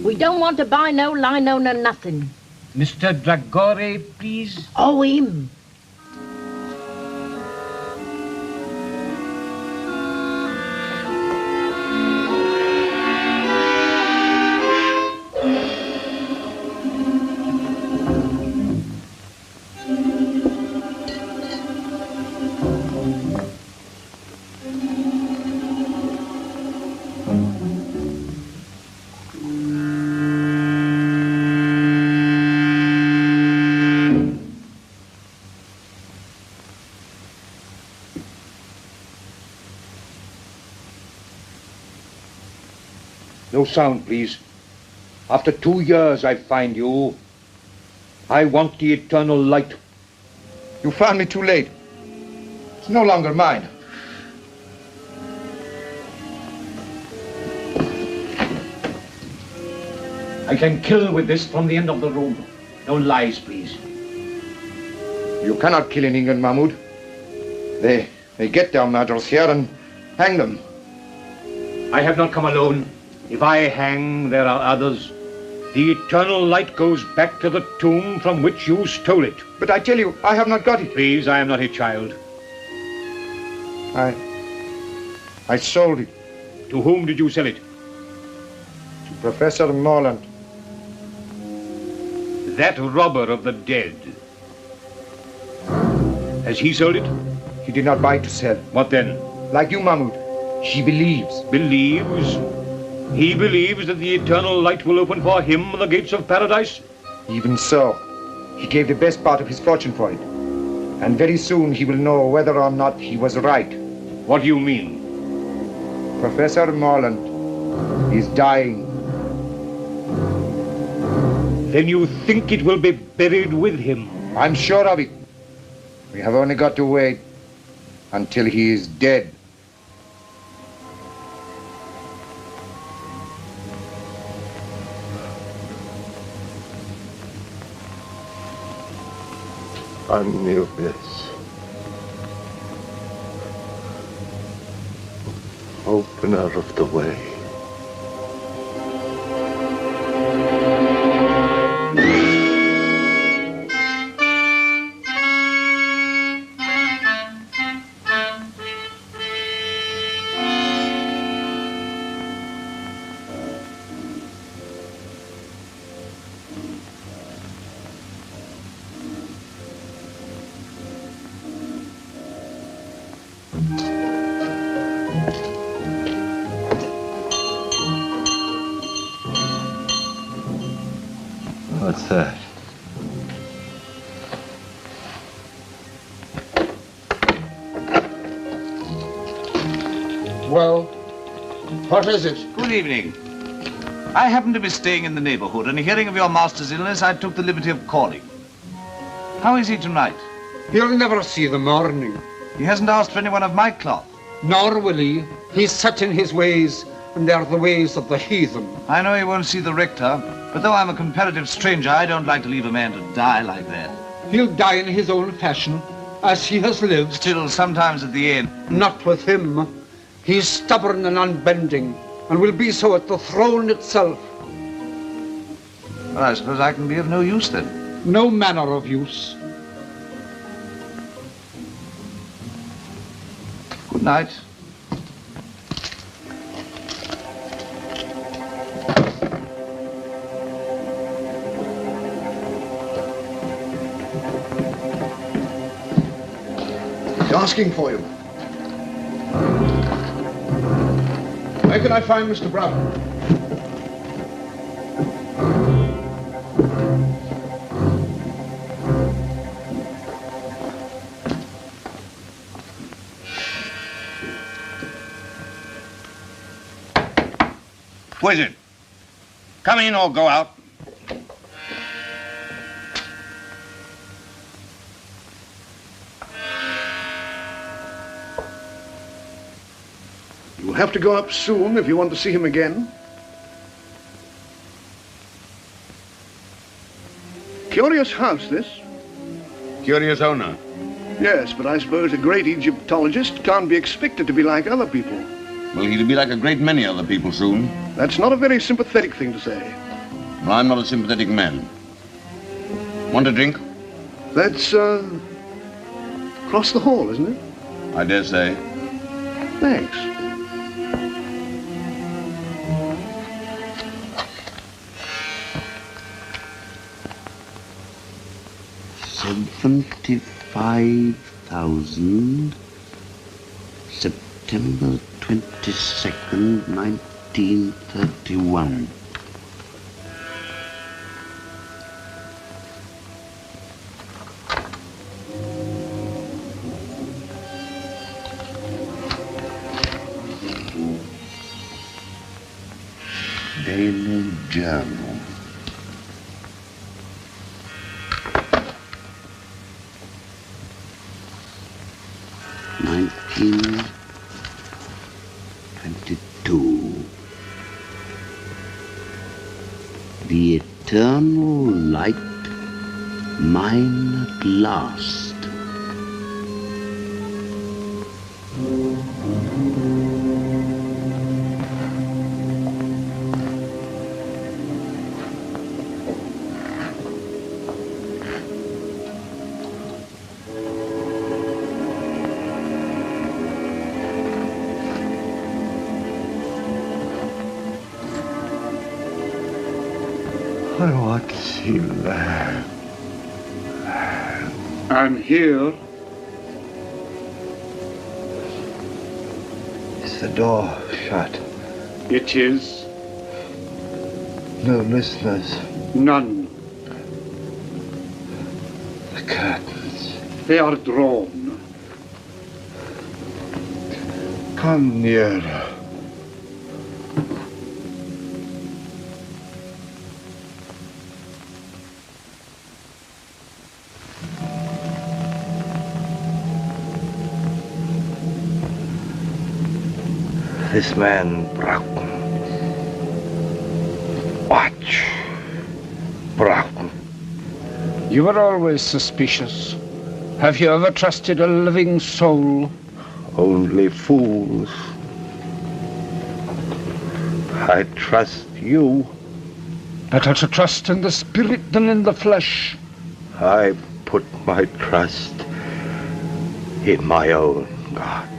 We don't want to buy no lino, no nothing. Mr. Dragore, please. Oh, him. No sound, please. After 2 years I find you. I want the eternal light. You found me too late. It's no longer mine. I can kill with this from the end of the room. No lies, please. You cannot kill in England, Mahmoud. They get their murderers here and hang them. I have not come alone. If I hang, there are others. The eternal light goes back to the tomb from which you stole it. But I tell you, I have not got it. Please, I am not a child. I sold it. To whom did you sell it? To Professor Morlant. That robber of the dead. Has he sold it? He did not buy to sell. What then? Like you, Mahmoud. He believes. Believes? He believes that the eternal light will open for him the gates of paradise? Even so. He gave the best part of his fortune for it. And very soon he will know whether or not he was right. What do you mean? Professor Morlant is dying. Then you think it will be buried with him? I'm sure of it. We have only got to wait until he is dead. Anubis, opener of the way. What's that? Well, what is it? Good evening. I happen to be staying in the neighborhood, and hearing of your master's illness, I took the liberty of calling. How is he tonight? He'll never see the morning. He hasn't asked for anyone of my cloth. Nor will he. He's set in his ways, and they're the ways of the heathen. I know he won't see the rector, but though I'm a comparative stranger, I don't like to leave a man to die like that. He'll die in his own fashion, as he has lived. Still, sometimes at the end. Not with him. He's stubborn and unbending, and will be so at the throne itself. Well, I suppose I can be of no use then. No manner of use. Good night. Asking for you. Where can I find Mr. Brown? Who is it? Come in or go out. You'll have to go up soon if you want to see him again. Curious house, this. Curious owner. Yes, but I suppose a great Egyptologist can't be expected to be like other people. Well, he'll be like a great many other people soon. That's not a very sympathetic thing to say. I'm not a sympathetic man. Want a drink? That's, across the hall, isn't it? I dare say. Thanks. $75,000. September 22nd, 1931. Daily Journal. $1922. The eternal light, mine at last. What's he there? I'm here. Is the door shut? It is. No listeners? None. The curtains? They are drawn. Come nearer. This man, Broughton. Watch. Broughton. You were always suspicious. Have you ever trusted a living soul? Only fools. I trust you. Better to trust in the spirit than in the flesh. I put my trust in my own gods.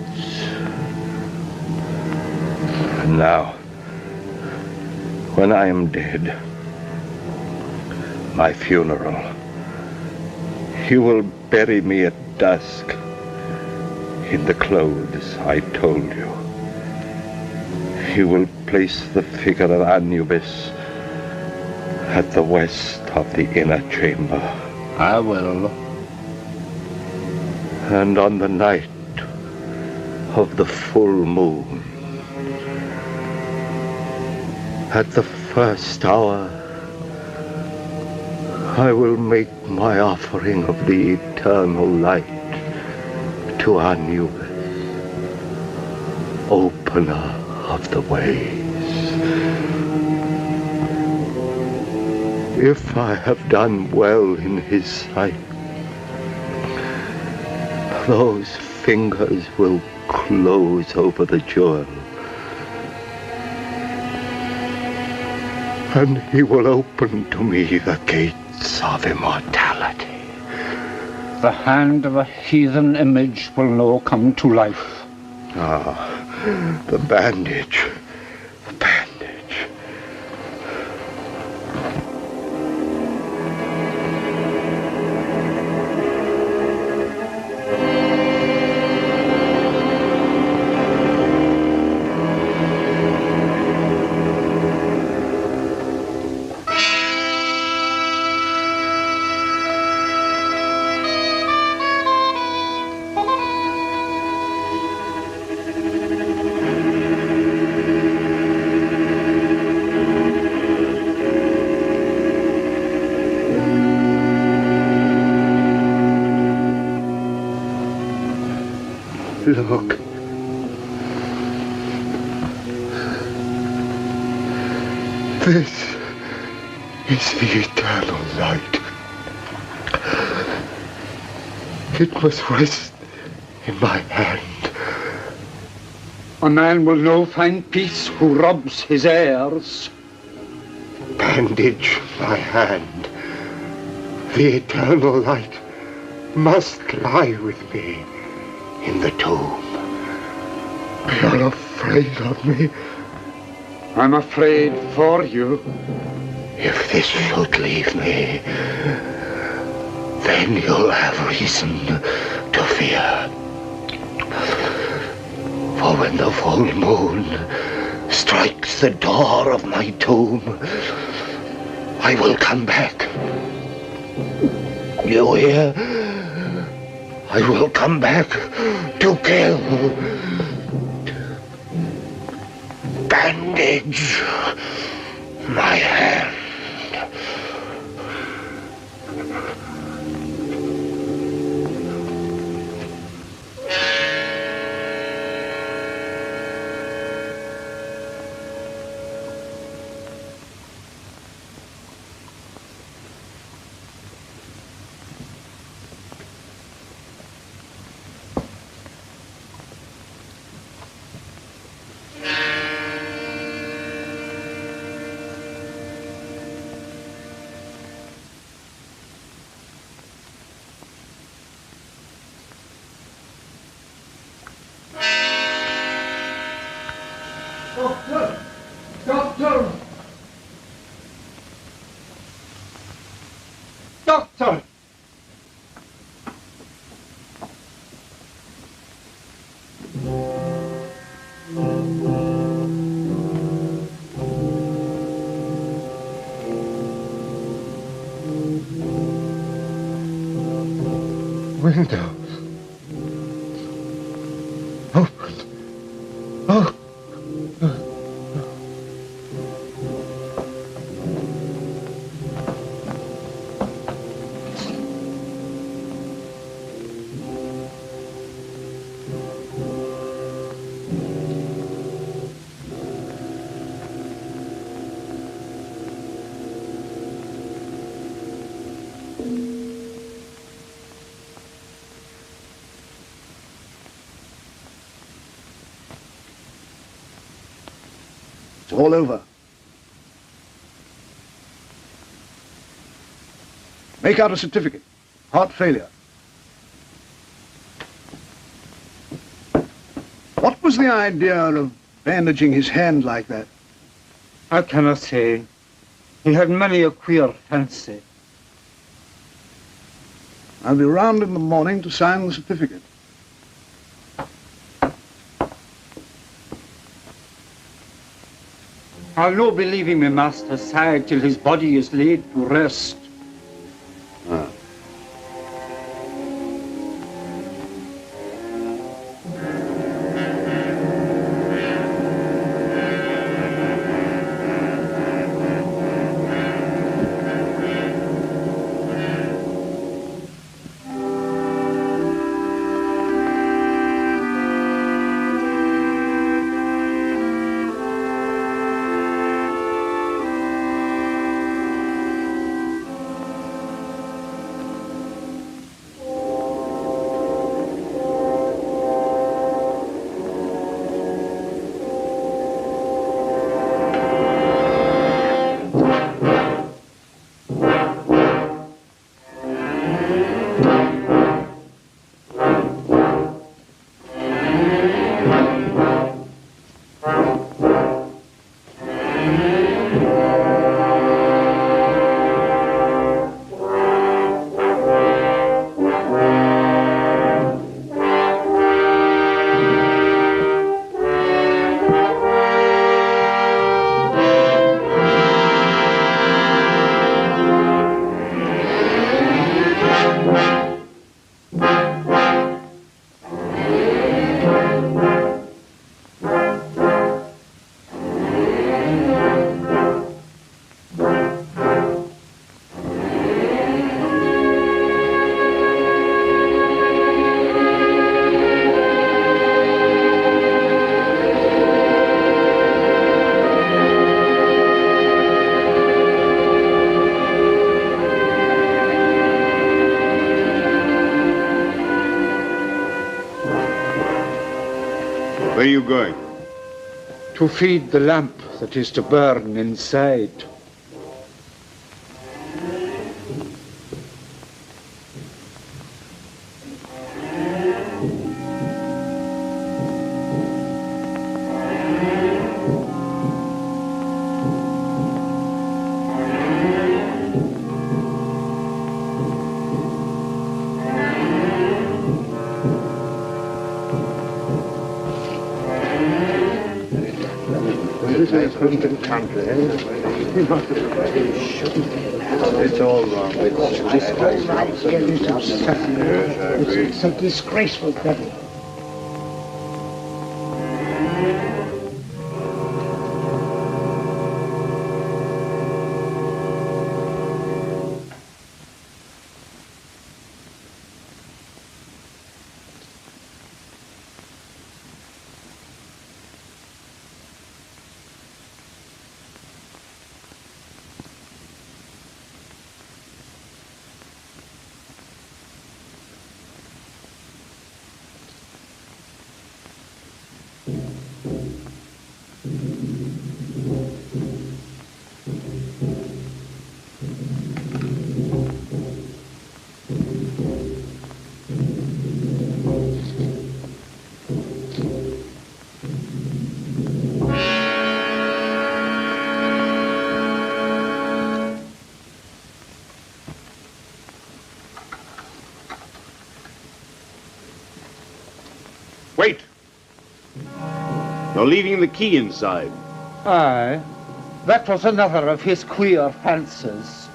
And now, when I am dead, my funeral, you will bury me at dusk in the clothes I told you. You will place the figure of Anubis at the west of the inner chamber. I will. And on the night of the full moon, at the first hour, I will make my offering of the eternal light to Anubis, opener of the ways. If I have done well in his sight, those fingers will close over the jewel, and he will open to me the gates of immortality. The hand of a heathen image will now come to life. Ah, the bandage. The bandage. Look. This is the eternal light. It must rest in my hand. A man will now find peace who robs his heirs. Bandage my hand. The eternal light must lie with me in the tomb. You're afraid of me? I'm afraid for you. If this should leave me, then you'll have reason to fear. For when the full moon strikes the door of my tomb, I will come back. You hear? I will come back to kill. Bandage my hand. Doctor! Doctor! Doctor! Windows. Open. Oh. It's all over. Make out a certificate. Heart failure. What was the idea of bandaging his hand like that? I cannot say. He had many a queer fancy. I'll be round in the morning to sign the certificate. I'll no be leaving my master's side till his body is laid to rest. Ah. Where are you going? To feed the lamp that is to burn inside. It's all wrong. It's a disgraceful devil. Wait! You're leaving the key inside. Aye, that was another of his queer fancies.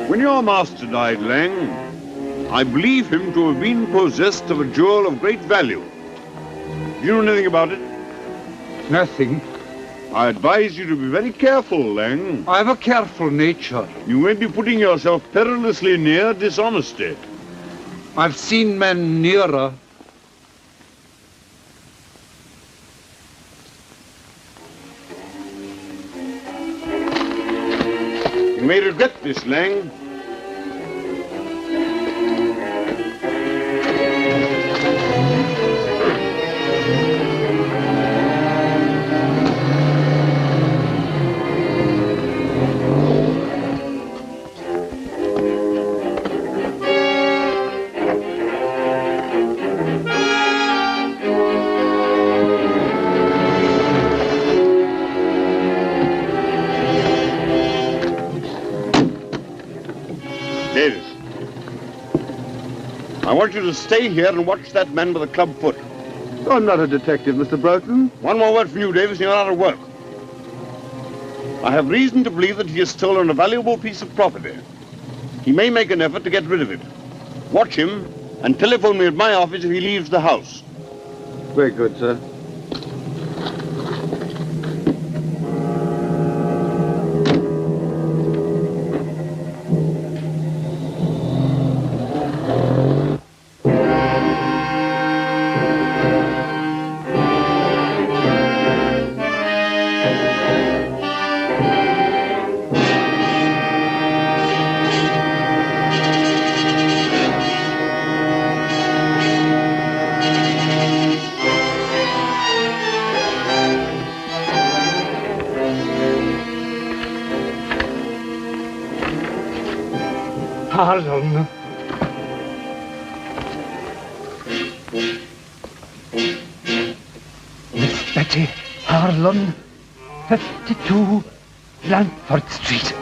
When your master died, Laing, I believe him to have been possessed of a jewel of great value. Do you know anything about it? Nothing. I advise you to be very careful, Laing. I have a careful nature. You may be putting yourself perilously near dishonesty. I've seen men nearer. You may regret this, Laing. I want you to stay here and watch that man with the club foot. I'm not a detective, Mr. Broughton. One more word from you, Davis, and you're out of work. I have reason to believe that he has stolen a valuable piece of property. He may make an effort to get rid of it. Watch him and telephone me at my office if he leaves the house. Very good, sir. Pardon. Miss Betty Harlan, 52 Blandford Street.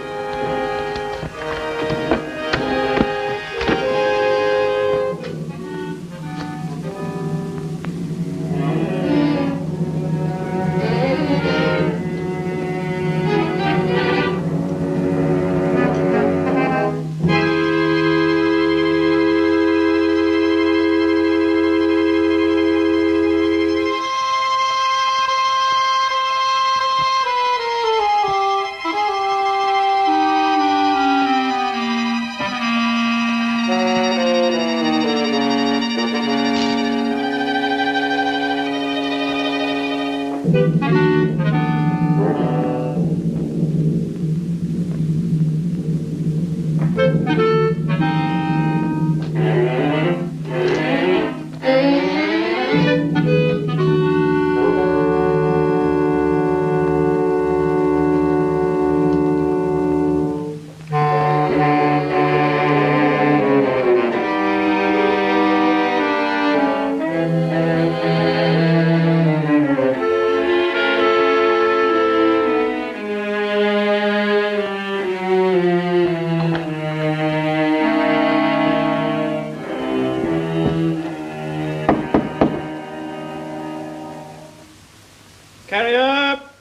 Carry up!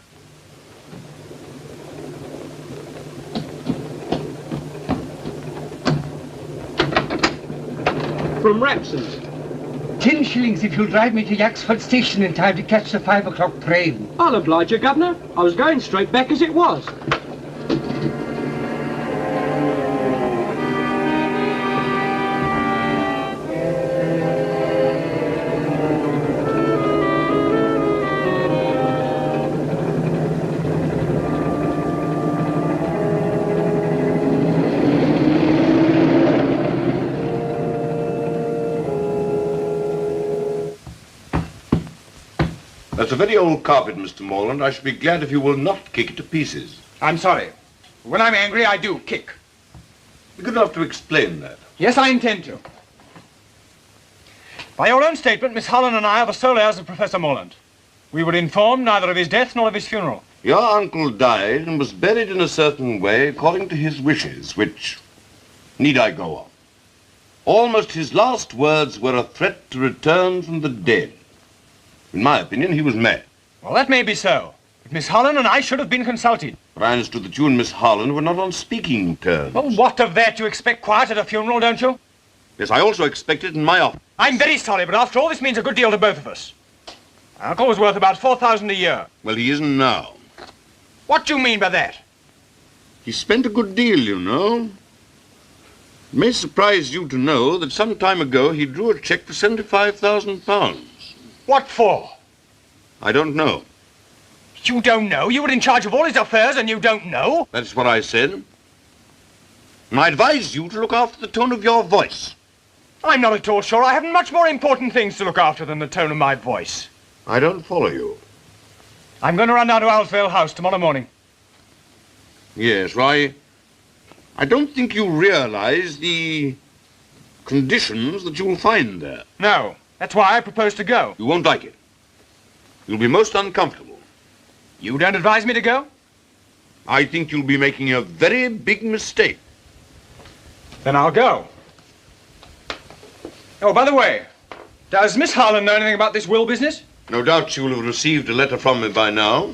From Richardson. 10 shillings if you'll drive me to Yaxford Station in time to catch the 5 o'clock train. I'll oblige you, Governor. I was going straight back as it was. That's a very old carpet, Mr. Morland. I should be glad if you will not kick it to pieces. I'm sorry. When I'm angry, I do kick. Be good enough to explain that. Yes, I intend to. By your own statement, Miss Holland and I are the sole heirs of Professor Morland. We were informed neither of his death nor of his funeral. Your uncle died and was buried in a certain way according to his wishes, which need I go on? Almost his last words were a threat to return from the dead. In my opinion, he was mad. Well, that may be so. But Miss Holland and I should have been consulted. But I understood that you and Miss Holland were not on speaking terms. Well, what of that? You expect quiet at a funeral, don't you? Yes, I also expect it in my office. I'm very sorry, but after all, this means a good deal to both of us. My uncle was worth about 4,000 a year. Well, he isn't now. What do you mean by that? He spent a good deal, you know. It may surprise you to know that some time ago he drew a cheque for £75,000. What for? I don't know. You don't know? You were in charge of all his affairs and you don't know? That's what I said. And I advise you to look after the tone of your voice. I'm not at all sure. I have much more important things to look after than the tone of my voice. I don't follow you. I'm going to run down to Owlsvale House tomorrow morning. Yes, well, I don't think you realize the conditions that you'll find there. No, that's why I propose to go. You won't like it. You'll be most uncomfortable. You don't advise me to go? I think you'll be making a very big mistake. Then I'll go. Oh, by the way, does Miss Harlan know anything about this will business? No doubt she will have received a letter from me by now.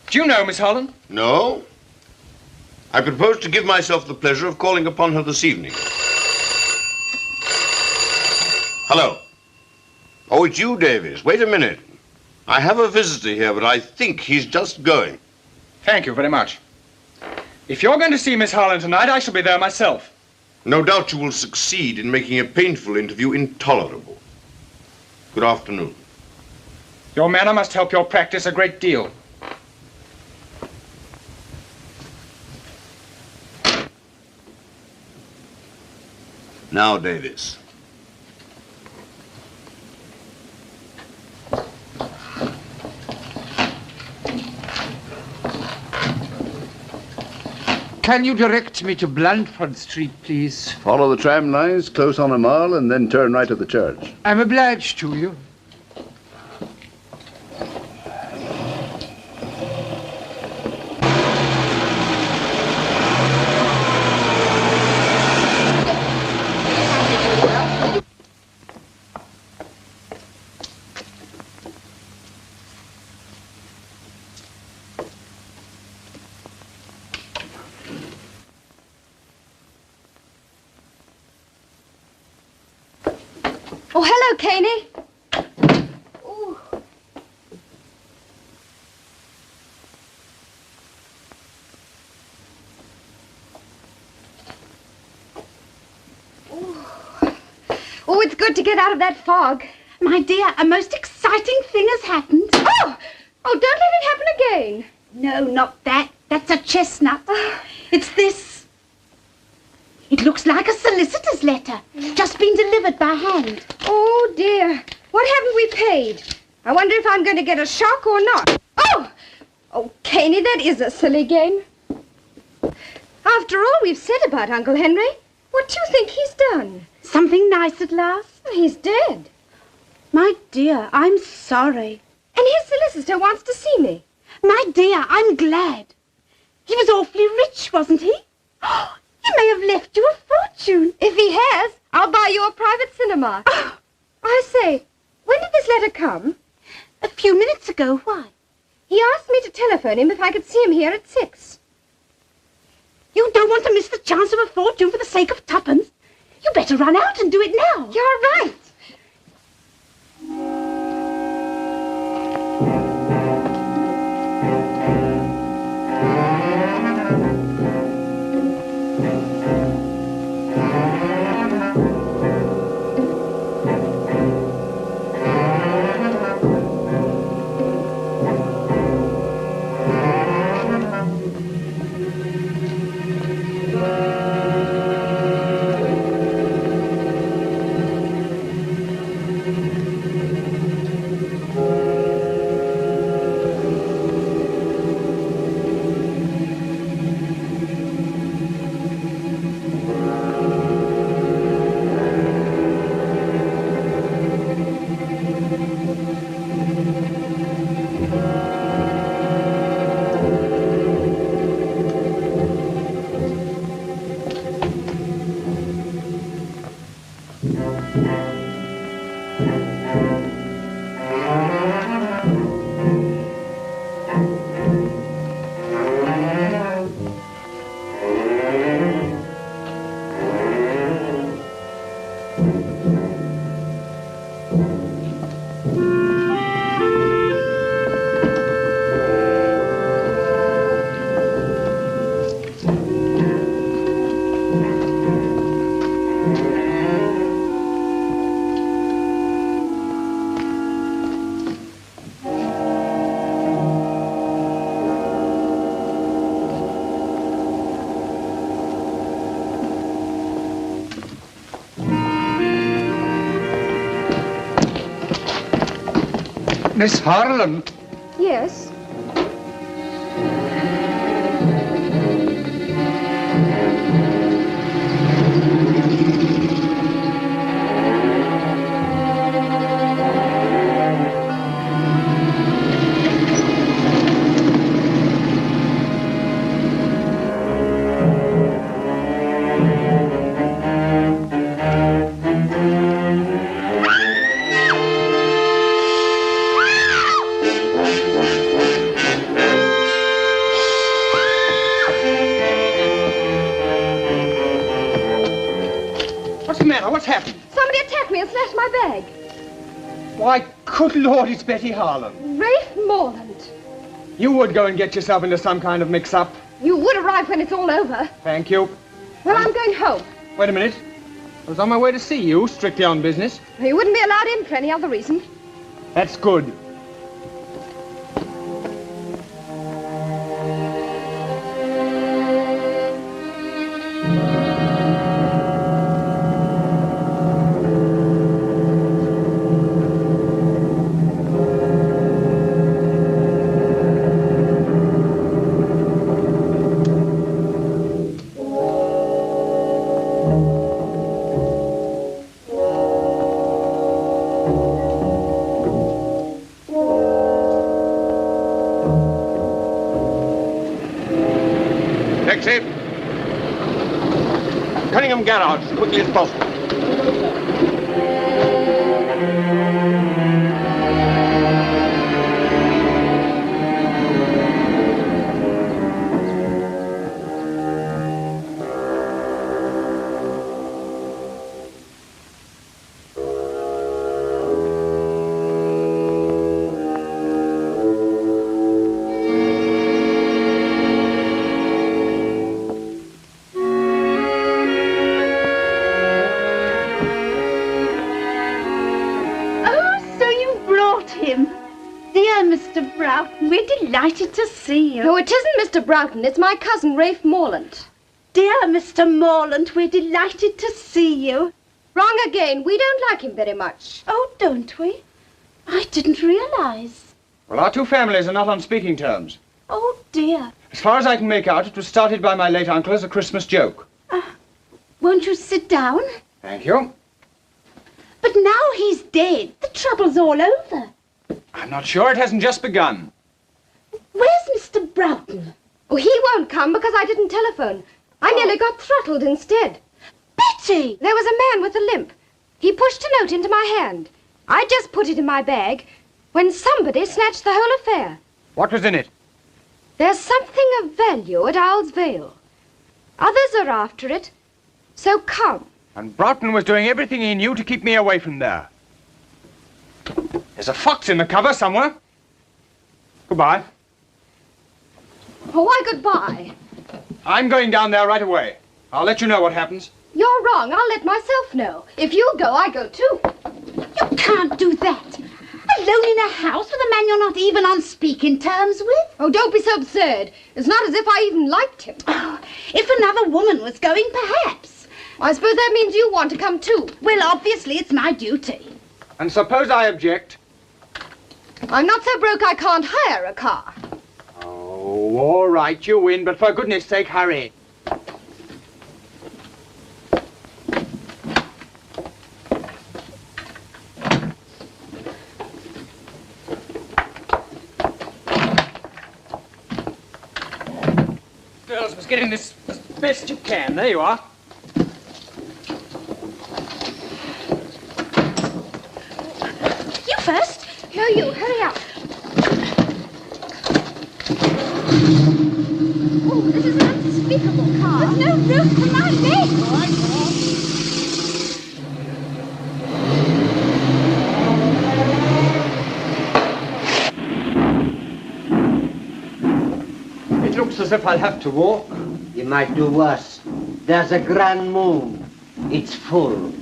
Do you know Miss Harlan? No. I propose to give myself the pleasure of calling upon her this evening. Hello. Oh, it's you, Davies. Wait a minute. I have a visitor here, but I think he's just going. Thank you very much. If you're going to see Miss Harlan tonight, I shall be there myself. No doubt you will succeed in making a painful interview intolerable. Good afternoon. Your manner must help your practice a great deal. Now, Davies. Can you direct me to Blandford Street, please? Follow the tram lines close on a mile and then turn right at the church. I'm obliged to you. Oh, hello, Caney. Ooh. Oh, it's good to get out of that fog. My dear, a most exciting thing has happened. Oh, don't let it happen again. No, not that. That's a chestnut. It's this. It looks like a solicitor's letter, just been delivered by hand. Oh, dear. What haven't we paid? I wonder if I'm going to get a shock or not. Oh, Caney, that is a silly game. After all we've said about Uncle Henry, what do you think he's done? Something nice at last? He's dead. My dear, I'm sorry. And his solicitor wants to see me. My dear, I'm glad. He was awfully rich, wasn't he? He may have left you a fortune. If he has, I'll buy you a private cinema. I say, when did this letter come? A few minutes ago. Why? He asked me to telephone him if I could see him here at 6. You don't want to miss the chance of a fortune for the sake of tuppence. You better run out and do it now. You're right. Miss Harlan. Yes? What's happened? Somebody attacked me and snatched my bag. Why, good Lord, it's Betty Harlan. Rafe Morlant. You would go and get yourself into some kind of mix-up. You would arrive when it's all over. Thank you. Well, I'm going home. Wait a minute. I was on my way to see you, strictly on business. You wouldn't be allowed in for any other reason. That's good. Cunningham Garage, as quickly as possible. We're delighted to see you. No, it isn't Mr. Broughton. It's my cousin, Rafe Morlant. Dear Mr. Morlant, we're delighted to see you. Wrong again. We don't like him very much. Oh, don't we? I didn't realize. Well, our two families are not on speaking terms. Oh, dear. As far as I can make out, it was started by my late uncle as a Christmas joke. Won't you sit down? Thank you. But now he's dead. The trouble's all over. I'm not sure. It hasn't just begun. Where's Mr. Broughton? Oh, he won't come because I didn't telephone. I nearly got throttled instead. Betty! There was a man with a limp. He pushed a note into my hand. I just put it in my bag when somebody snatched the whole affair. What was in it? There's something of value at Owl's Vale. Others are after it, so come. And Broughton was doing everything he knew to keep me away from there. There's a fox in the cover somewhere. Goodbye. Oh, why goodbye? I'm going down there right away. I'll let you know what happens. You're wrong. I'll let myself know. If you go, I go too. You can't do that. Alone in a house with a man you're not even on speaking terms with? Oh, don't be so absurd. It's not as if I even liked him. Oh, if another woman was going, perhaps. I suppose that means you want to come too. Well, obviously it's my duty. And suppose I object? I'm not so broke I can't hire a car. Oh, all right, you win, but for goodness sake, hurry. Girls was getting this as best you can. There you are. You first. No, you. Hurry up. Oh, this is an unspeakable car. There's no room for my leg. All right, come on. It looks as if I'll have to walk. You might do worse. There's a grand moon. It's full.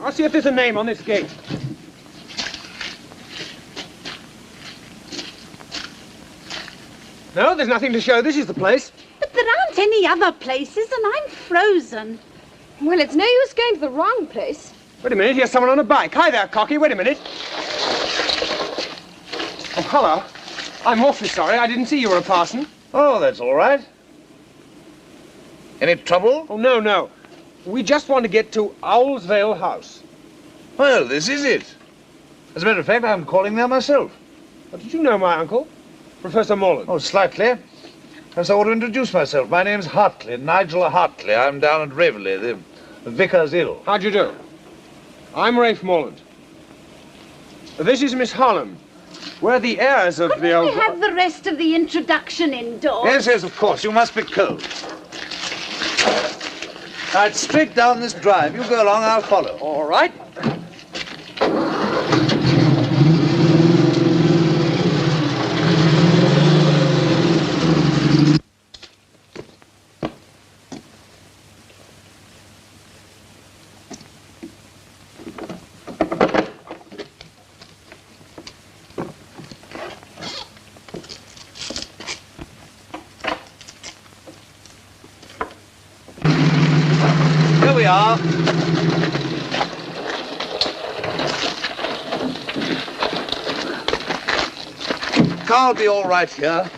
I'll see if there's a name on this gate. No, there's nothing to show. This is the place. But there aren't any other places, and I'm frozen. Well, it's no use going to the wrong place. Wait a minute, here's someone on a bike. Hi there, Cocky. Wait a minute. Oh, hello. I'm awfully sorry. I didn't see you were a parson. Oh, that's all right. Any trouble? Oh, no, no. We just want to get to Owl's Vale House. Well, this is it. As a matter of fact, I'm calling there myself. Oh, did you know my uncle, Professor Morlant? Oh, slightly. Perhaps I ought to introduce myself. My name's Hartley, Nigel Hartley. I'm down at Raveley. The vicar's ill. How'd you do? I'm Rafe Morlant. This is Miss Harlem. We're the heirs of the old... Couldn't we have the rest of the introduction indoors? Yes, yes, of course. You must be cold. Now, it's straight down this drive. You go along, I'll follow. All right. Here we are. Car will be all right here.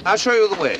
I'll show you the way.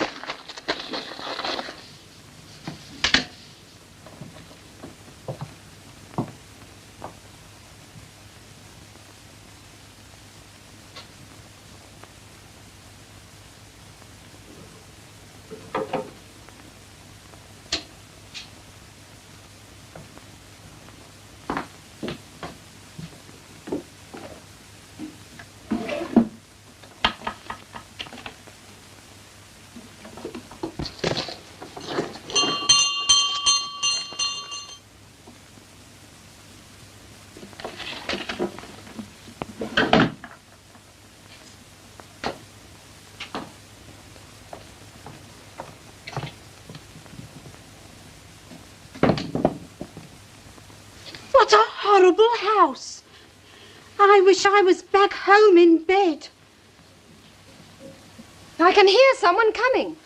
What a horrible house. I wish I was back home in bed. I can hear someone coming.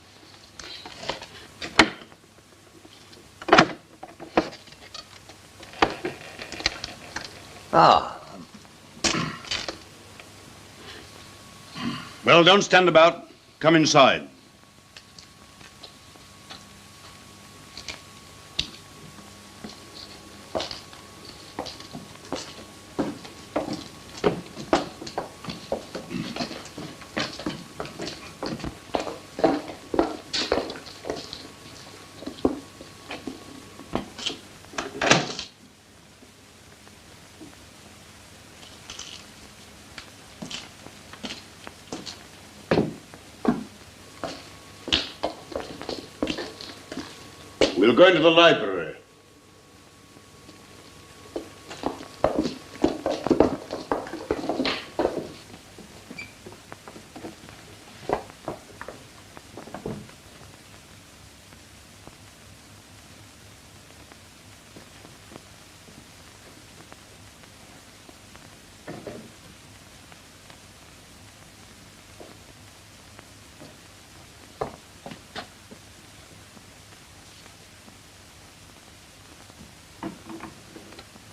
Ah. Well, don't stand about. Come inside. We'll go into the library.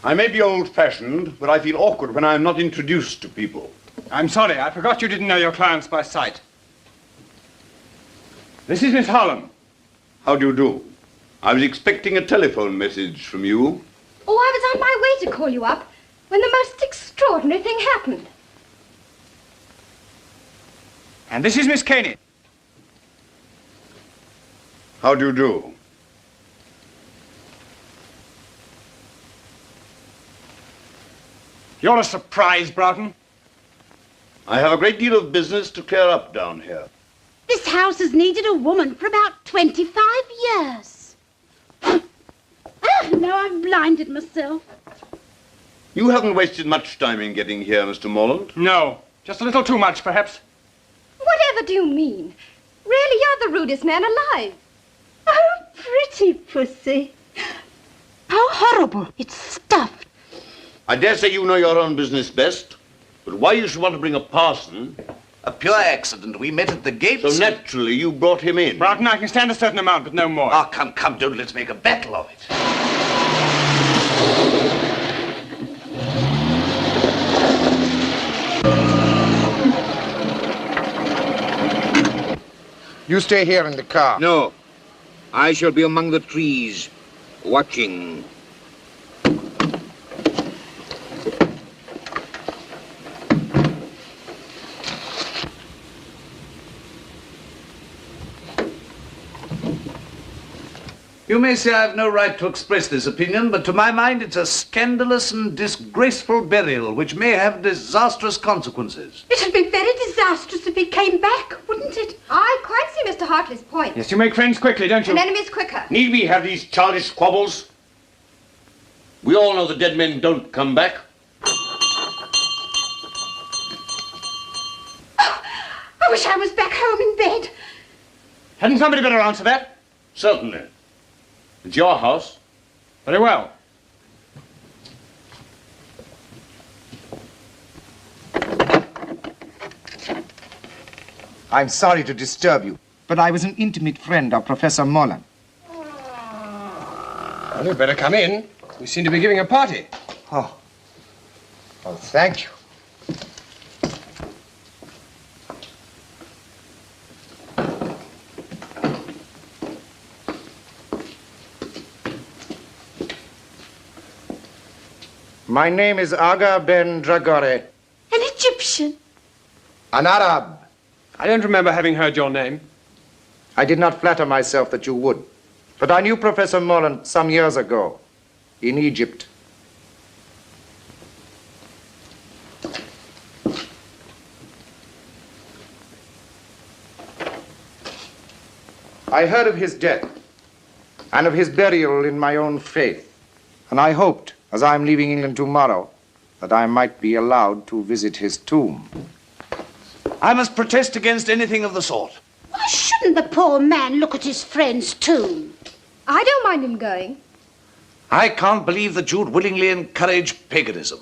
I may be old-fashioned, but I feel awkward when I'm not introduced to people. I'm sorry, I forgot you didn't know your clients by sight. This is Miss Holland. How do you do? I was expecting a telephone message from you. Oh, I was on my way to call you up when the most extraordinary thing happened. And this is Miss Caney. How do you do? You're a surprise, Broughton. I have a great deal of business to clear up down here. This house has needed a woman for about 25 years. Ah, now I've blinded myself. You haven't wasted much time in getting here, Mr. Morlant. No, just a little too much, perhaps. Whatever do you mean? Really, you're the rudest man alive. Oh, pretty pussy. How horrible. It's stuffed. I dare say you know your own business best, but why you should want to bring a parson... A pure accident. We met at the gates. So naturally you brought him in. Broughton, I can stand a certain amount, but no more. Oh, come, don't let's make a battle of it. You stay here in the car. No. I shall be among the trees, watching. You may say I've no right to express this opinion, but to my mind it's a scandalous and disgraceful burial which may have disastrous consequences. It'd be very disastrous if he came back, wouldn't it? I quite see Mr. Hartley's point. Yes, you make friends quickly, don't you? And enemies quicker. Need we have these childish squabbles? We all know the dead men don't come back. Oh, I wish I was back home in bed. Hadn't somebody better answer that? Certainly. It's your house. Very well. I'm sorry to disturb you, but I was an intimate friend of Professor Morlant. Well, you'd better come in. We seem to be giving a party. Oh, thank you. My name is Aga Ben Dragore. An Egyptian. An Arab. I don't remember having heard your name. I did not flatter myself that you would. But I knew Professor Morlant some years ago in Egypt. I heard of his death and of his burial in my own faith, and I hoped, as I am leaving England tomorrow, that I might be allowed to visit his tomb. I must protest against anything of the sort. Why shouldn't the poor man look at his friend's tomb? I don't mind him going. I can't believe that you'd willingly encourage paganism.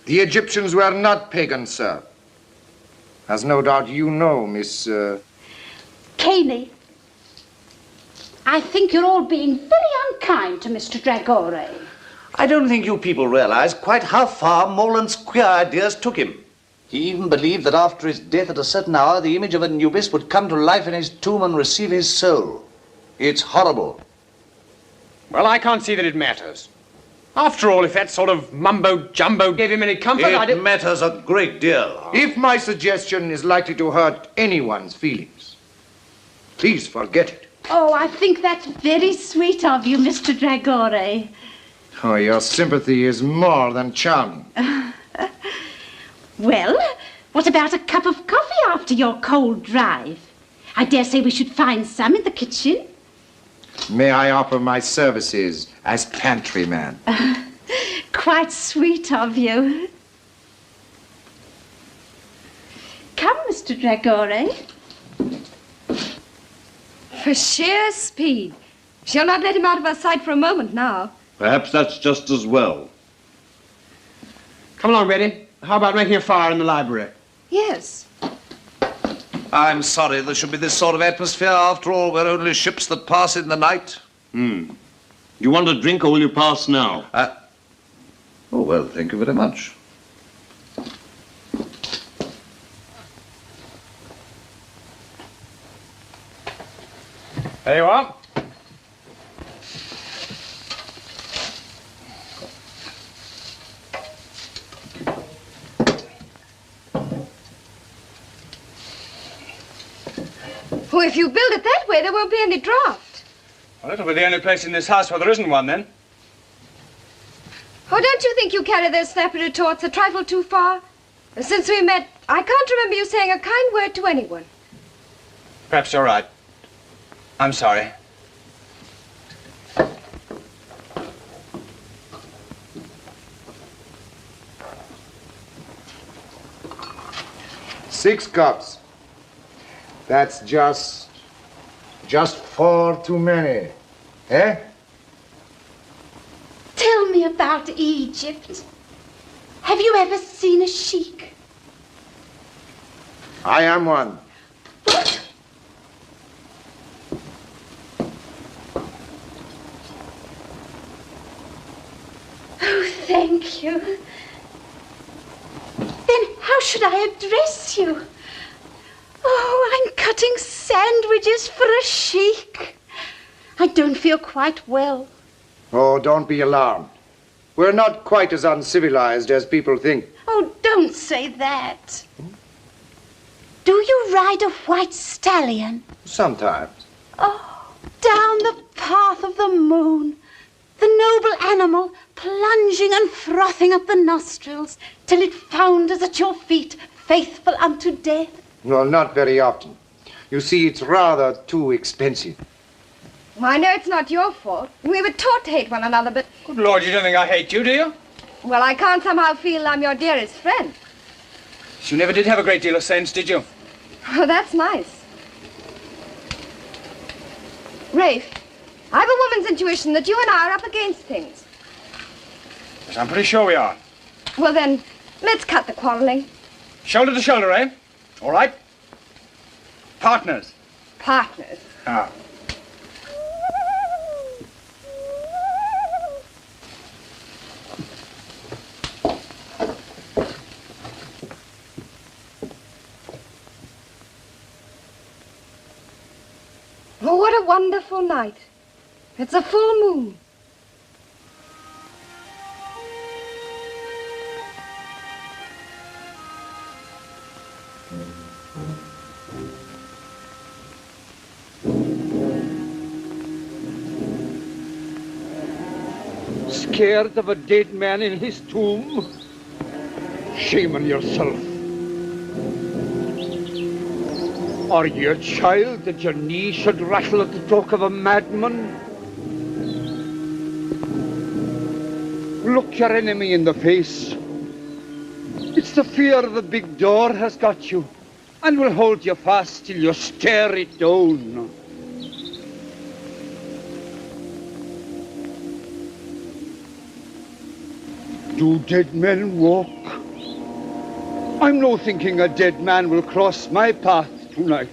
The Egyptians were not pagans, sir. As no doubt you know, Miss... Caney, I think you're all being very unkind to Mr. Dragore. I don't think you people realize quite how far Morlant's queer ideas took him. He even believed that after his death at a certain hour, the image of Anubis would come to life in his tomb and receive his soul. It's horrible. Well, I can't see that it matters. After all, if that sort of mumbo-jumbo gave him any comfort, It matters a great deal. If my suggestion is likely to hurt anyone's feelings, please forget it. Oh, I think that's very sweet of you, Mr. Dragore. Oh, your sympathy is more than charming. Well, what about a cup of coffee after your cold drive? I dare say we should find some in the kitchen. May I offer my services as pantryman? Quite sweet of you. Come, Mr. Dragore. For sheer speed. She'll not let him out of her sight for a moment now. Perhaps that's just as well. Come along, Betty. How about making a fire in the library? Yes. I'm sorry there should be this sort of atmosphere. After all, we're only ships that pass in the night. You want a drink or will you pass now? Oh, well, thank you very much. There you are. Well, if you build it that way, there won't be any draught. Well, it'll be the only place in this house where there isn't one, then. Oh, don't you think you carry those snappy retorts a trifle too far? Since we met, I can't remember you saying a kind word to anyone. Perhaps you're right. I'm sorry. Six cups. That's just 4 too many. Eh? Tell me about Egypt. Have you ever seen a sheik? I am one. What? Oh, thank you. Then how should I address you? Oh, I'm cutting sandwiches for a sheik. I don't feel quite well. Oh, don't be alarmed. We're not quite as uncivilized as people think. Oh, don't say that. Do you ride a white stallion? Sometimes. Oh, down the path of the moon, the noble animal plunging and frothing up the nostrils till it founders at your feet, faithful unto death. Well, not very often. You see, it's rather too expensive. Well, I know it's not your fault. We were taught to hate one another, but... Good Lord, you don't think I hate you, do you? Well, I can't somehow feel I'm your dearest friend. You never did have a great deal of sense, did you? Oh, that's nice. Rafe, I have a woman's intuition that you and I are up against things. Yes, I'm pretty sure we are. Well, then, let's cut the quarreling. Shoulder to shoulder, eh? All right. Partners. Partners. Ah. Oh, what a wonderful night. It's a full moon. Scared of a dead man in his tomb? Shame on yourself. Are you a child that your knees should rattle at the talk of a madman? Look your enemy in the face. It's the fear of the big door has got you, and will hold you fast till you stare it down. Do dead men walk? I'm no thinking a dead man will cross my path tonight.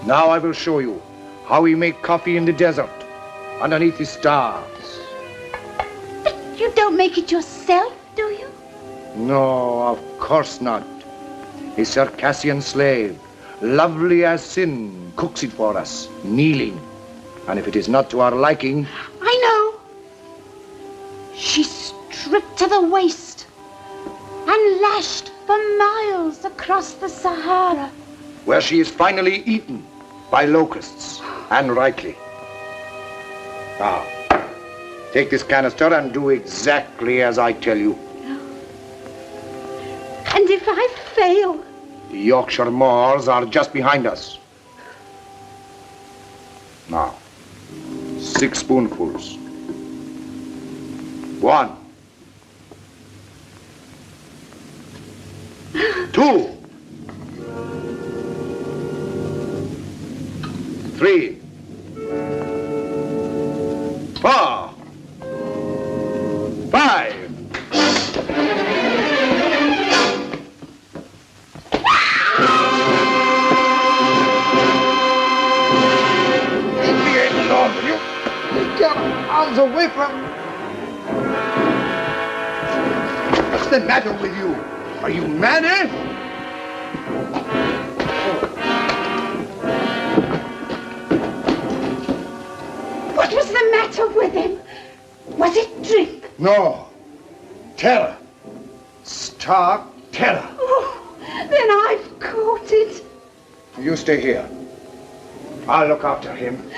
Now I will show you how we make coffee in the desert, underneath the stars. But you don't make it yourself, do you? No, of course not. A Circassian slave, lovely as sin, cooks it for us, kneeling. And if it is not to our liking... I know. She's stripped to the waist and lashed for miles across the Sahara. Where she is finally eaten by locusts, and rightly. Now, take this canister and do exactly as I tell you. And if I fail? The Yorkshire moors are just behind us. Now, 6 spoonfuls. 1. 2. 3. 4. 5. Take your arms away from... What's the matter with you? Are you mad, eh? What was the matter with him? Was it drink? No. Terror. Stark terror. Oh, then I've caught it. You stay here. I'll look after him.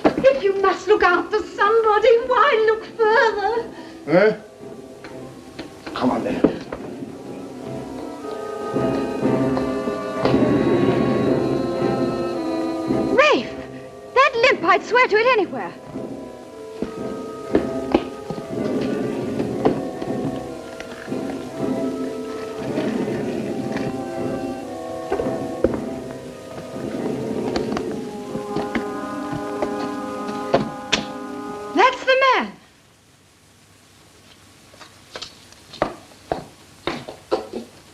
If you must look after somebody, why look further? Eh? Come on then. I'd swear to it anywhere. That's the man.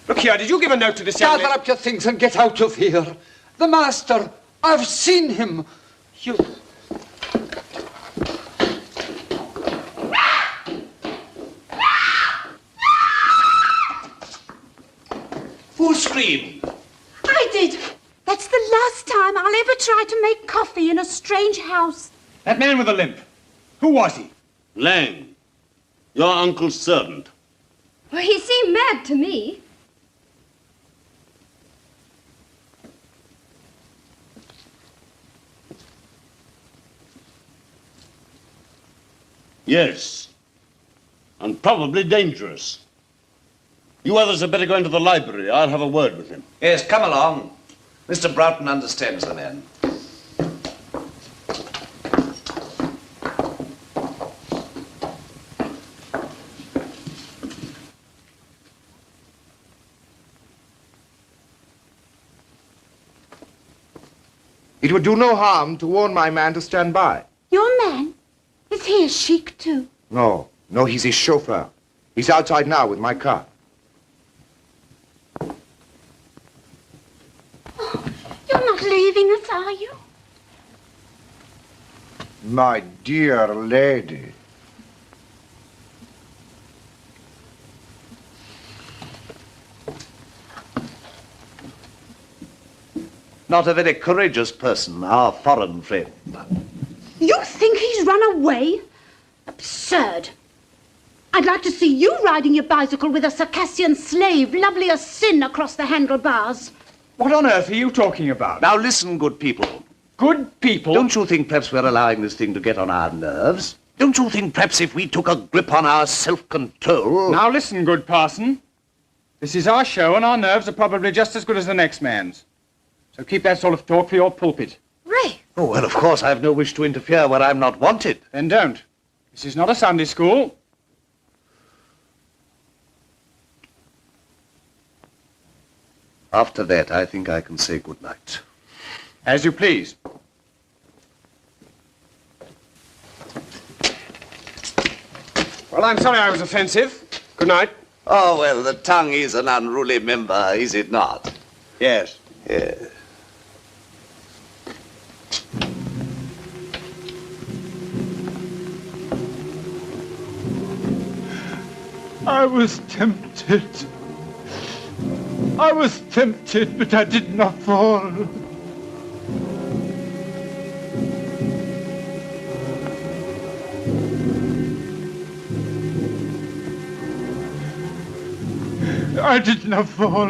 Look here, did you give a note to this young Gather up your things and get out of here. The master, I've seen him. You... Who screamed? I did. That's the last time I'll ever try to make coffee in a strange house. That man with the limp. Who was he? Laing, your uncle's servant. Well, he seemed mad to me. Yes, and probably dangerous. You others had better go into the library. I'll have a word with him. Yes, come along. Mr. Broughton understands the man. It would do no harm to warn my man to stand by. Your man? Is he a sheik too? No, he's his chauffeur. He's outside now with my car. You're not leaving us, are you? My dear lady. Not a very courageous person, our foreign friend. You think he's run away? Absurd. I'd like to see you riding your bicycle with a Circassian slave, lovely as sin, across the handlebars. What on earth are you talking about? Now listen, good people. Good people? Don't you think perhaps we're allowing this thing to get on our nerves? Don't you think perhaps if we took a grip on our self-control... Now listen, good parson. This is our show and our nerves are probably just as good as the next man's. So keep that sort of talk for your pulpit. Ray! Oh, well, of course, I have no wish to interfere where I'm not wanted. Then don't. This is not a Sunday school. After that, I think I can say good night. As you please. Well, I'm sorry I was offensive. Good night. Oh, well, the tongue is an unruly member, is it not? Yes. Yes. I was tempted. I was tempted, but I did not fall. I did not fall.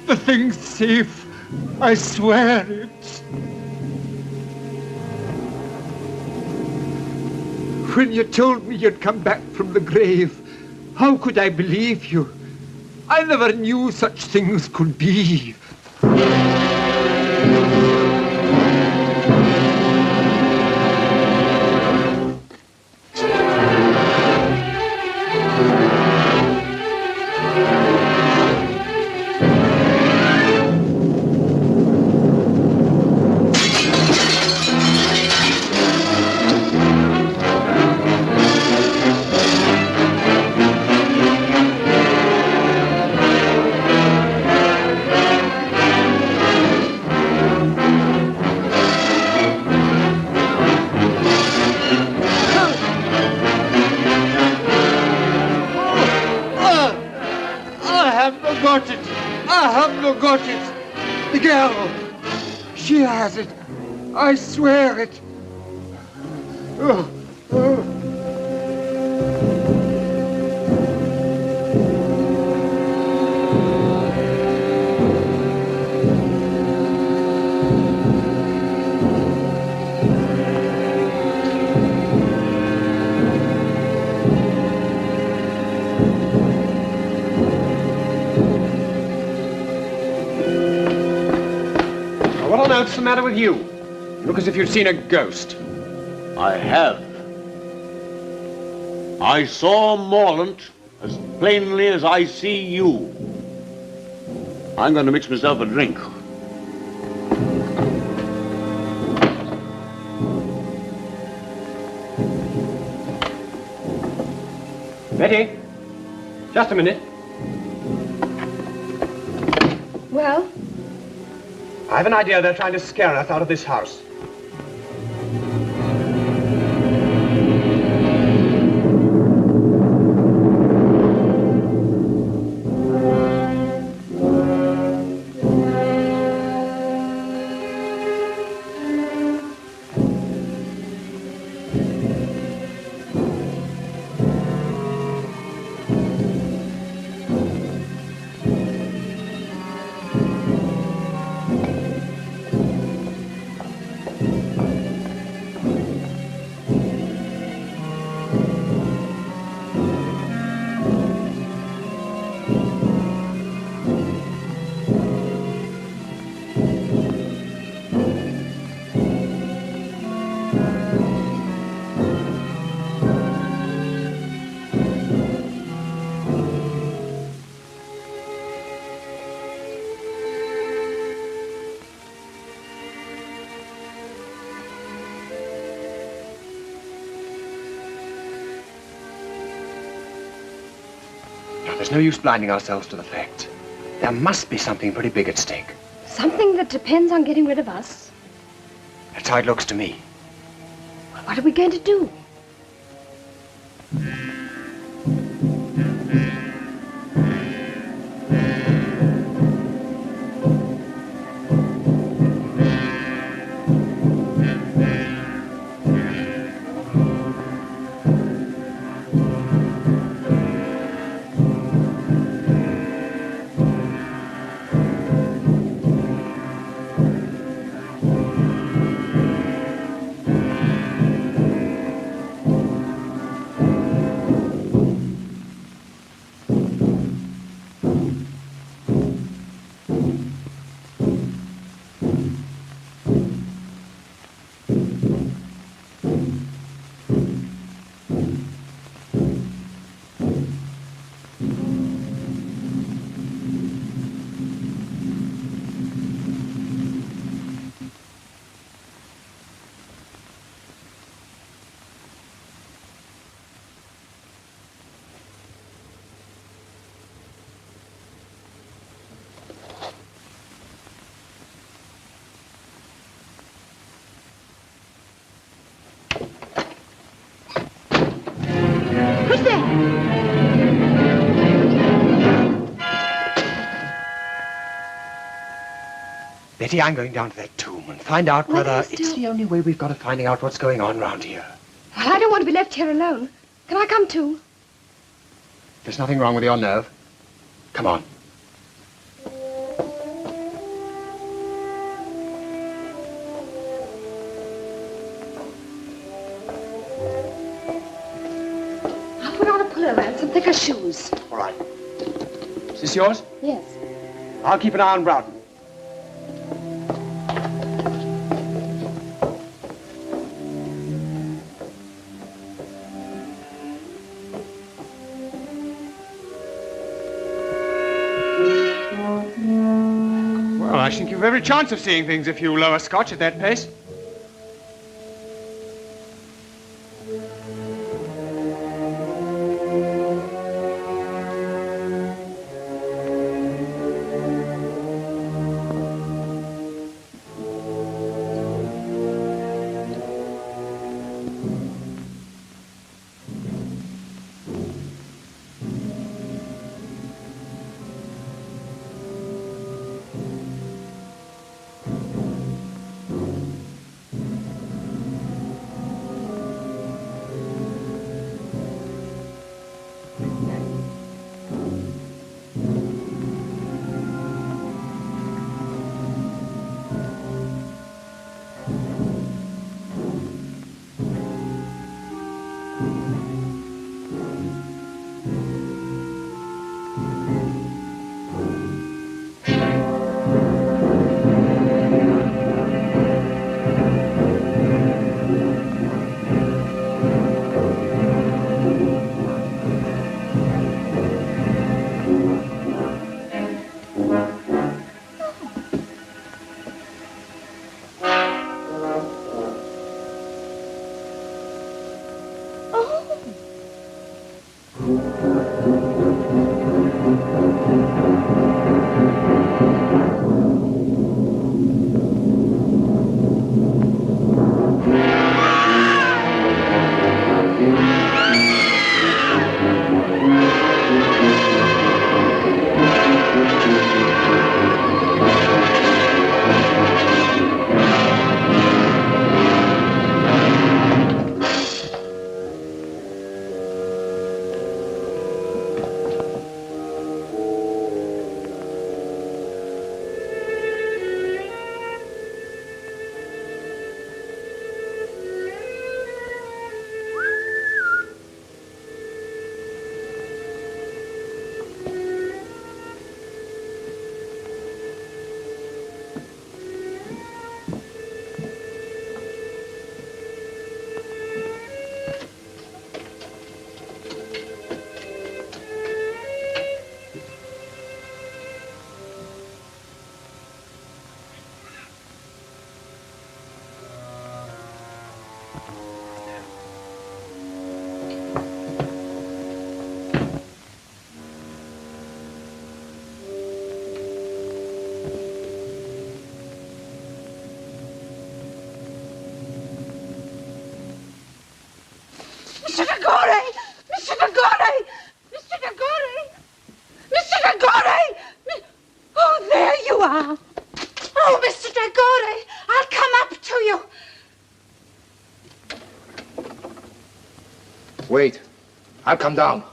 The thing's safe. I swear it. When you told me you'd come back from the grave, how could I believe you? I never knew such things could be. The girl, she has it. I swear it. Oh, oh. What's the matter with you? look as if you'd seen a ghost. I have. I saw Morlant as plainly as I see you. I'm going to mix myself a drink. Betty, just a minute. Well? I have an idea they're trying to scare us out of this house. There's no use blinding ourselves to the facts. There must be something pretty big at stake. Something that depends on getting rid of us? That's how it looks to me. Well, what are we going to do? Betty, I'm going down to that tomb and find out whether it's the only way we've got of finding out what's going on around here. Well, I don't want to be left here alone. Can I come too? There's nothing wrong with your nerve. Come on. I'll put on a pullover and some thicker shoes. All right. Is this yours? Yes. I'll keep an eye on Broughton. Well, I think you've every chance of seeing things if you lower Scotch at that pace. Mr. Tagore! Mr. Tagore! Mr. Tagore! Mr. Tagore! Oh, there you are. Oh, Mr. Tagore, I'll come up to you. Wait. I'll come down.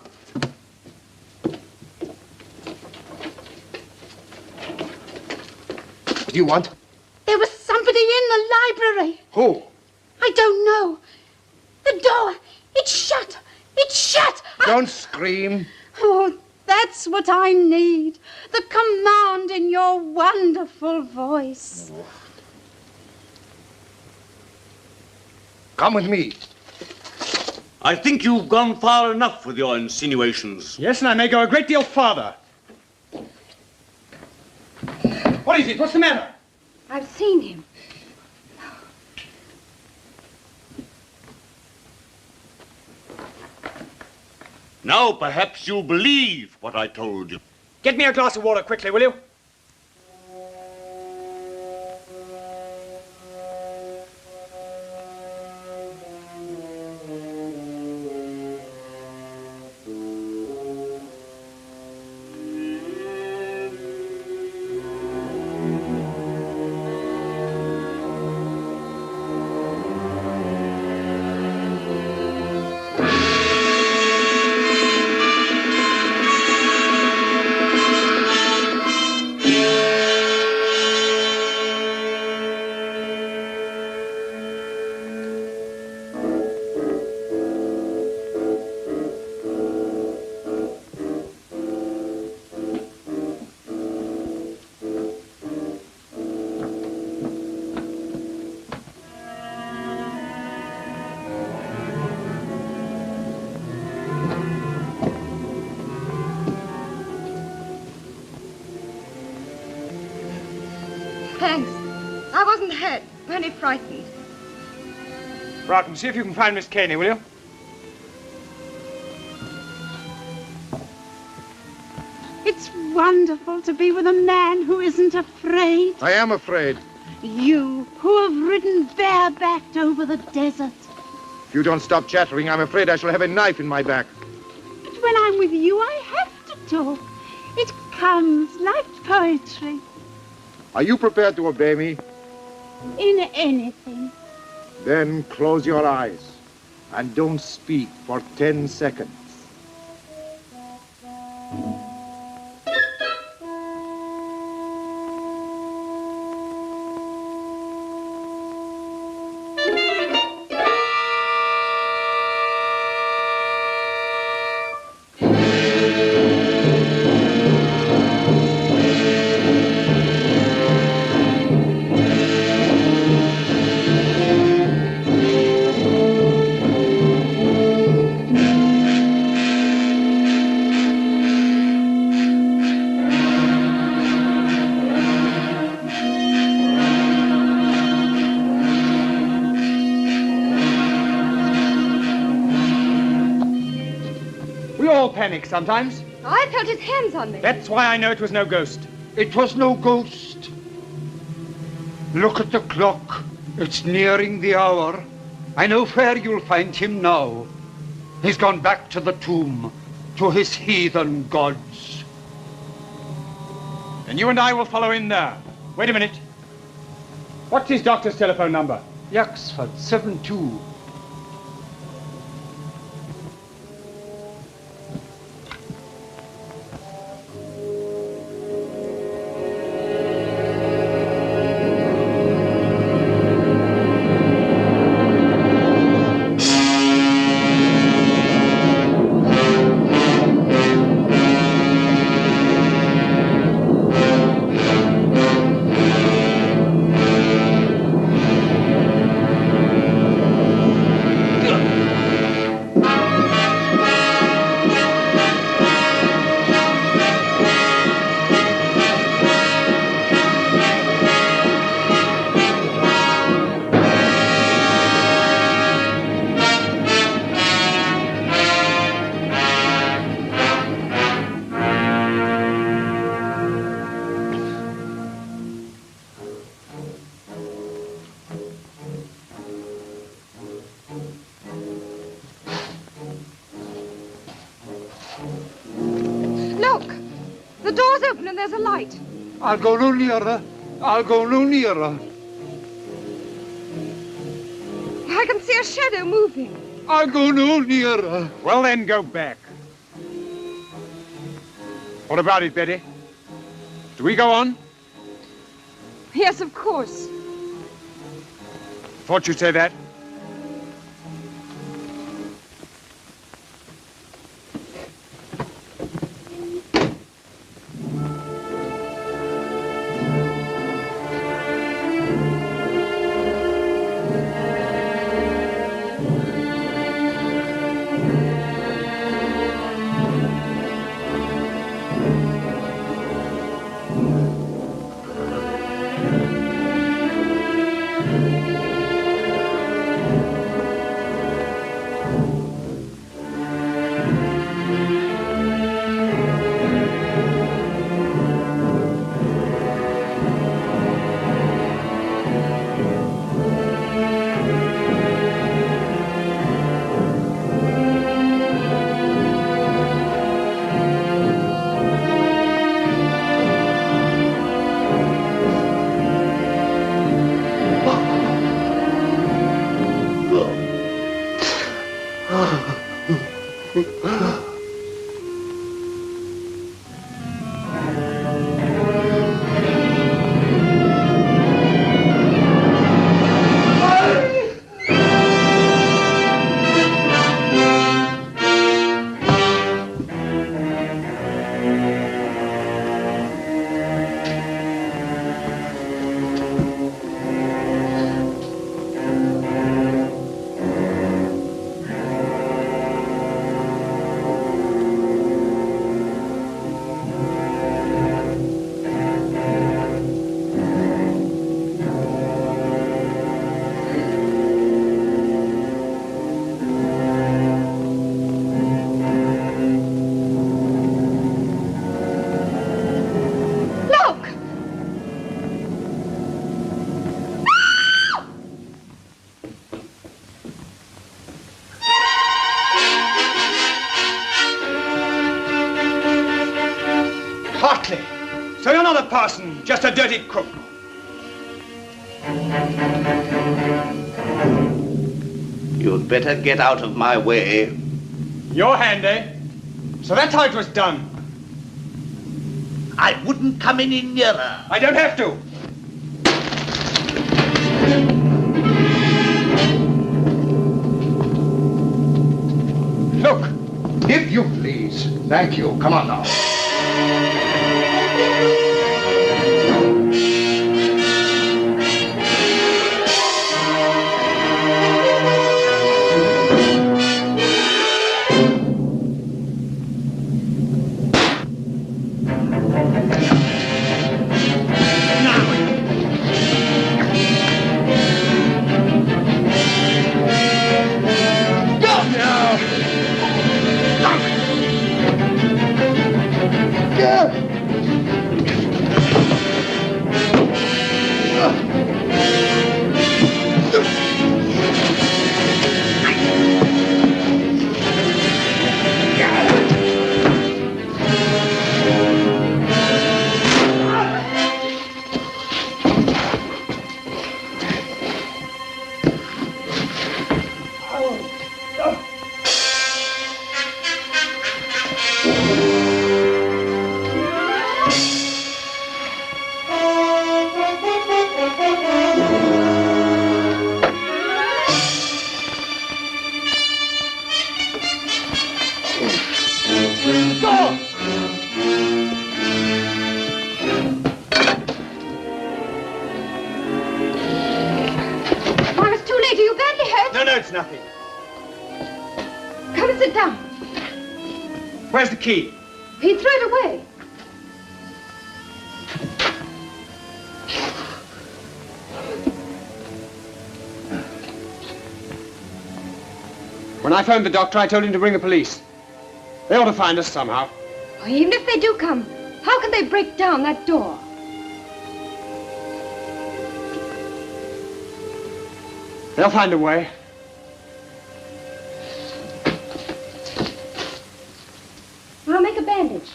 What do you want? There was somebody in the library. Who? I don't know. The door, it's shut. It's shut. Don't scream. Oh, that's what I need. The command in your wonderful voice. Come with me. I think you've gone far enough with your insinuations. Yes, and I may go a great deal farther. What is it? What's the matter? I've seen him. Now perhaps you'll believe what I told you. Get me a glass of water quickly, will you? Thanks. I wasn't hurt, only frightened. Broughton, see if you can find Miss Caney, will you? It's wonderful to be with a man who isn't afraid. I am afraid. You, who have ridden barebacked over the desert. If you don't stop chattering, I'm afraid I shall have a knife in my back. But when I'm with you, I have to talk. It comes like poetry. Are you prepared to obey me? In anything. Then close your eyes and don't speak for 10 seconds. Panic sometimes. I felt his hands on me. That's why I know it was no ghost. It was no ghost. Look at the clock. It's nearing the hour. I know where you'll find him now. He's gone back to the tomb, to his heathen gods. And you and I will follow in there. Wait a minute. What's his doctor's telephone number? Yaxford 72. open and there's a light. I'll go no nearer. I'll go no nearer. I can see a shadow moving. I'll go no nearer. Well, then, go back. What about it, Betty? Do we go on? Yes, of course. Thought you'd say that. So you're not a parson, just a dirty cook. You'd better get out of my way. Your hand, eh? So that's how it was done. I wouldn't come any nearer. I don't have to. Look, if you please. Thank you. Come on now. It's nothing. Come and sit down. Where's the key? He threw it away. When I phoned the doctor, I told him to bring the police. They ought to find us somehow. Oh, even if they do come, how can they break down that door? They'll find a way. I'll make a bandage.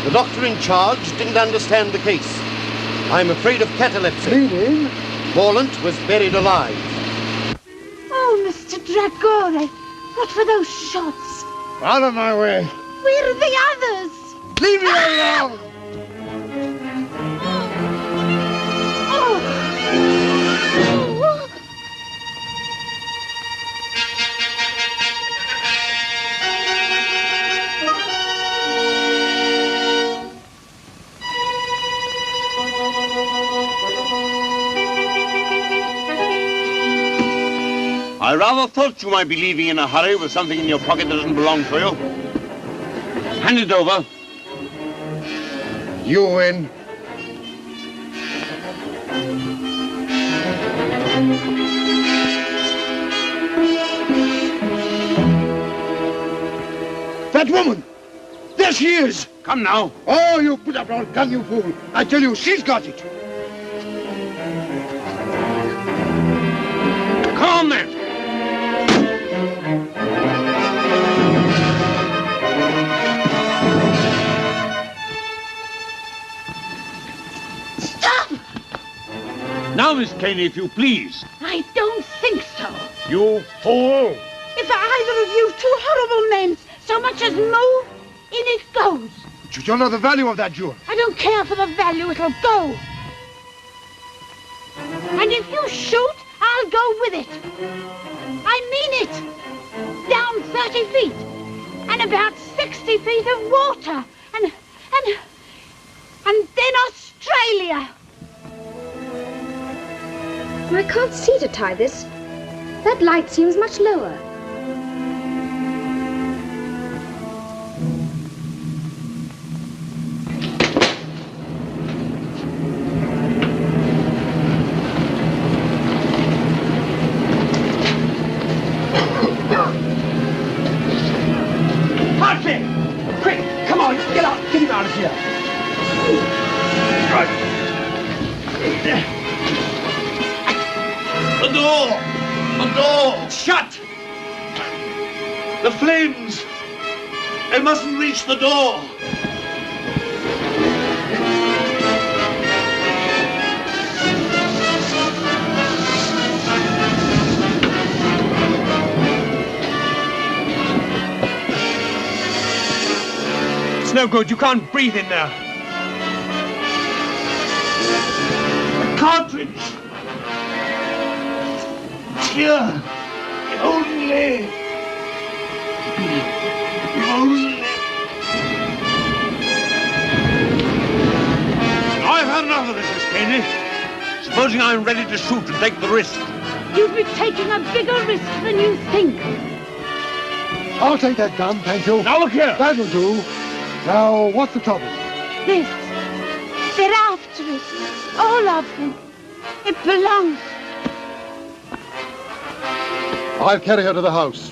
The doctor in charge didn't understand the case. I'm afraid of catalepsy. Meaning? Morlant was buried alive. Oh, Mr. Dragore, what were those shots? Out of my way. Where are the others? Leave me alone! I rather thought you might be leaving in a hurry with something in your pocket that doesn't belong to you. Hand it over. You win. That woman! There she is! Come now. Oh, you put up your gun, you fool! I tell you, she's got it! Come on, then! Now, Miss Caney, if you please. I don't think so. You fool! If either of you two horrible men so much as move, in it goes. But you don't know the value of that jewel. I don't care for the value, it'll go. And if you shoot, I'll go with it. I mean it. Down 30 feet. And about 60 feet of water. And then Australia. I can't see to tie this. That light seems much lower. Hartley! Quick! Come on! Get out! Get him out of here! Right. The door! The door! Shut! The flames! They mustn't reach the door! It's no good. You can't breathe in there. The cartridge! Here! If only! If only! I've had enough of this, Miss Caney. Supposing I'm ready to shoot and take the risk. You'd be taking a bigger risk than you think. I'll take that gun, thank you. Now look here. That'll do. Now, what's the trouble? This. They're after it. All of them. It belongs. I'll carry her to the house.